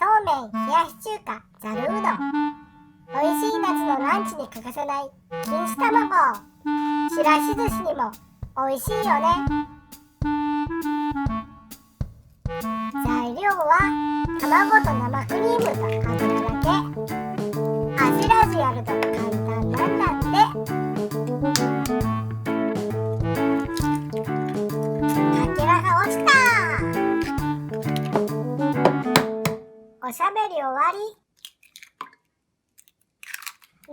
そうめん、冷やし中華、ざるうどん。美味しい夏のランチに欠かせない錦糸卵。ちらし寿司にも美味しいよね。材料は卵と生クリームと油だけ。焦らずやると簡単なんだって。かけらが落ちた。おしゃべり終わり。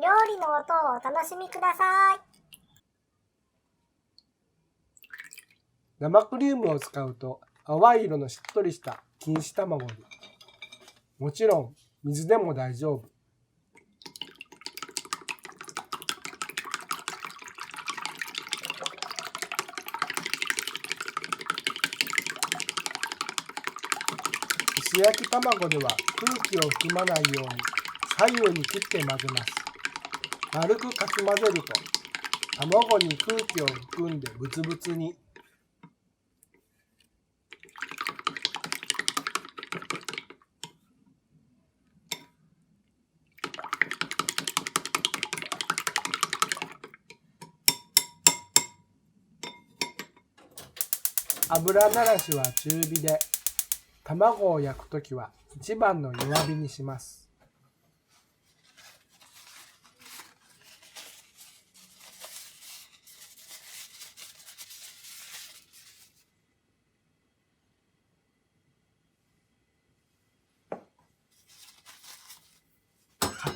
料理の音をお楽しみください。生クリームを使うと淡い色のしっとりした錦糸卵に。もちろん水でも大丈夫。薄焼き卵では空気を含まないように左右に切って混ぜます。丸くかき混ぜると卵に空気を含んでブツブツに。油ならしは中火で、卵を焼くときは一番の弱火にします。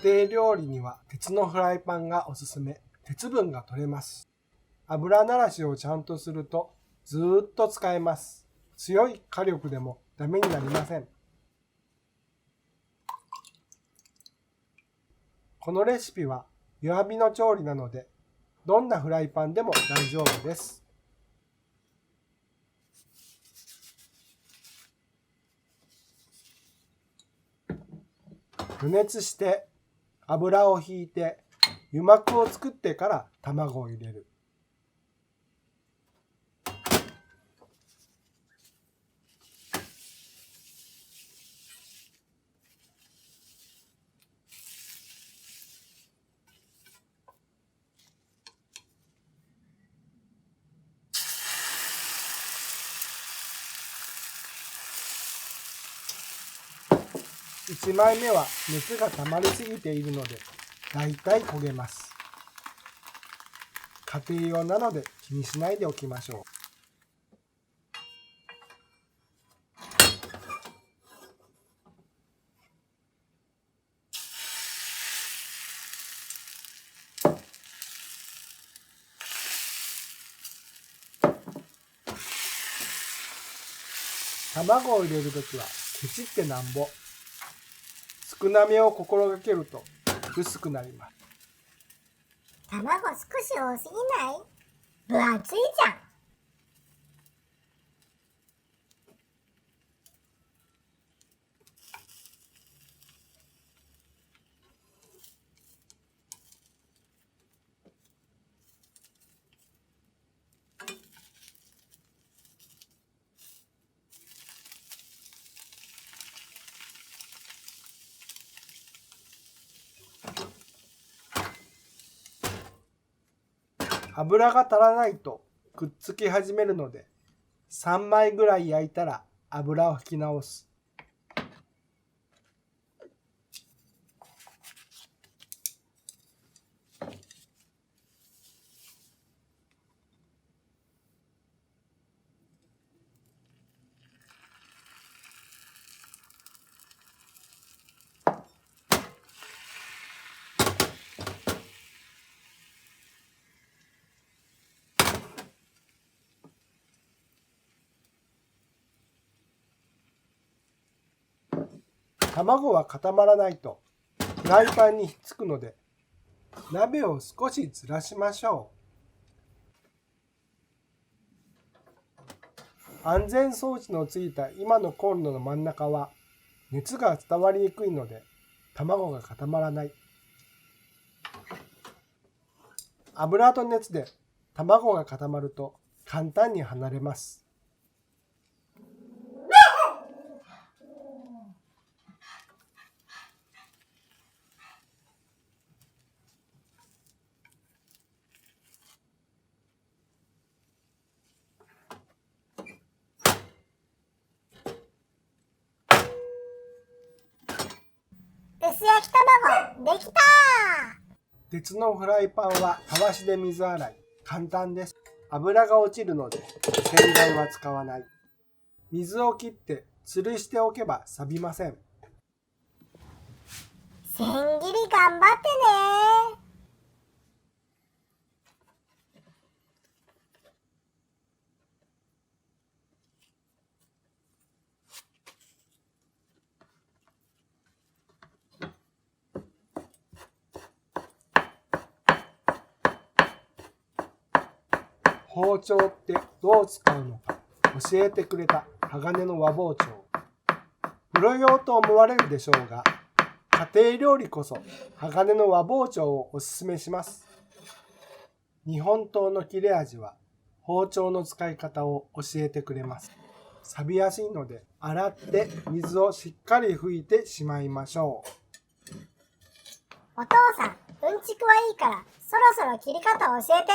家庭料理には鉄のフライパンがおすすめ。鉄分が取れます。油ならしをちゃんとするとずーっと使えます。強い火力でもダメになりません。このレシピは弱火の調理なので、どんなフライパンでも大丈夫です。予熱して油をひいて油膜を作ってから卵を入れる。1枚目は熱が溜まりすぎているのでだいたい焦げます。家庭用なので気にしないでおきましょう。卵を入れるときはケチってなんぼ。少なめを心がけると薄くなります。卵少し多すぎない？分厚いじゃん。油が足らないとくっつき始めるので、3枚ぐらい焼いたら油を引き直す。卵は固まらないとフライパンにひっつくので、鍋を少しずらしましょう。安全装置のついた今のコンロの真ん中は熱が伝わりにくいので卵が固まらない。油と熱で卵が固まると簡単に離れます。薄焼き卵できた鉄のフライパンはたわしで水洗い。簡単です。油が落ちるので洗剤は使わない。水を切って吊るしておけば錆びません。千切り頑張ってね。包丁ってどう使うのか教えてくれた鋼の和包丁。プロ用と思われるでしょうが、家庭料理こそ鋼の和包丁をおすすめします。日本刀の切れ味は包丁の使い方を教えてくれます。錆びやすいので洗って水をしっかり拭いてしまいましょう。お父さん、うんちくはいいからそろそろ切り方教えて。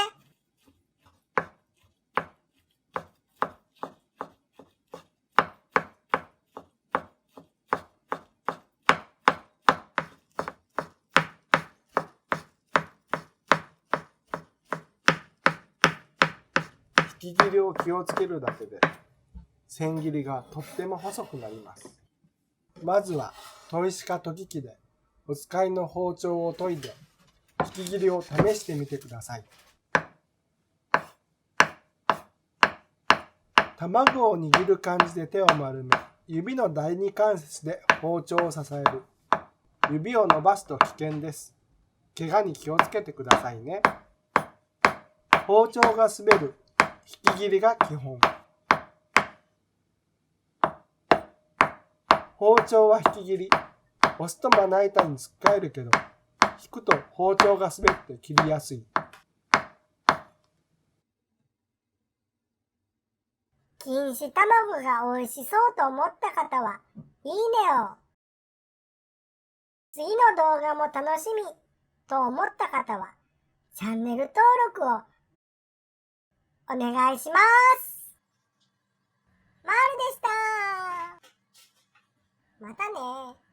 引き切りを気をつけるだけで千切りがとっても細くなります。まずは砥石か研ぎ器でお使いの包丁を研いで引き切りを試してみてください。卵を握る感じで手を丸め、指の第二関節で包丁を支える。指を伸ばすと危険です。怪我に気をつけてくださいね。包丁が滑る引き切りが基本。包丁は引き切り。押すとまな板に突っかえるけど、引くと包丁が滑って切りやすい。錦糸卵が美味しそうと思った方は、いいねを。次の動画も楽しみと思った方は、チャンネル登録をお願いします。まるでした。またね。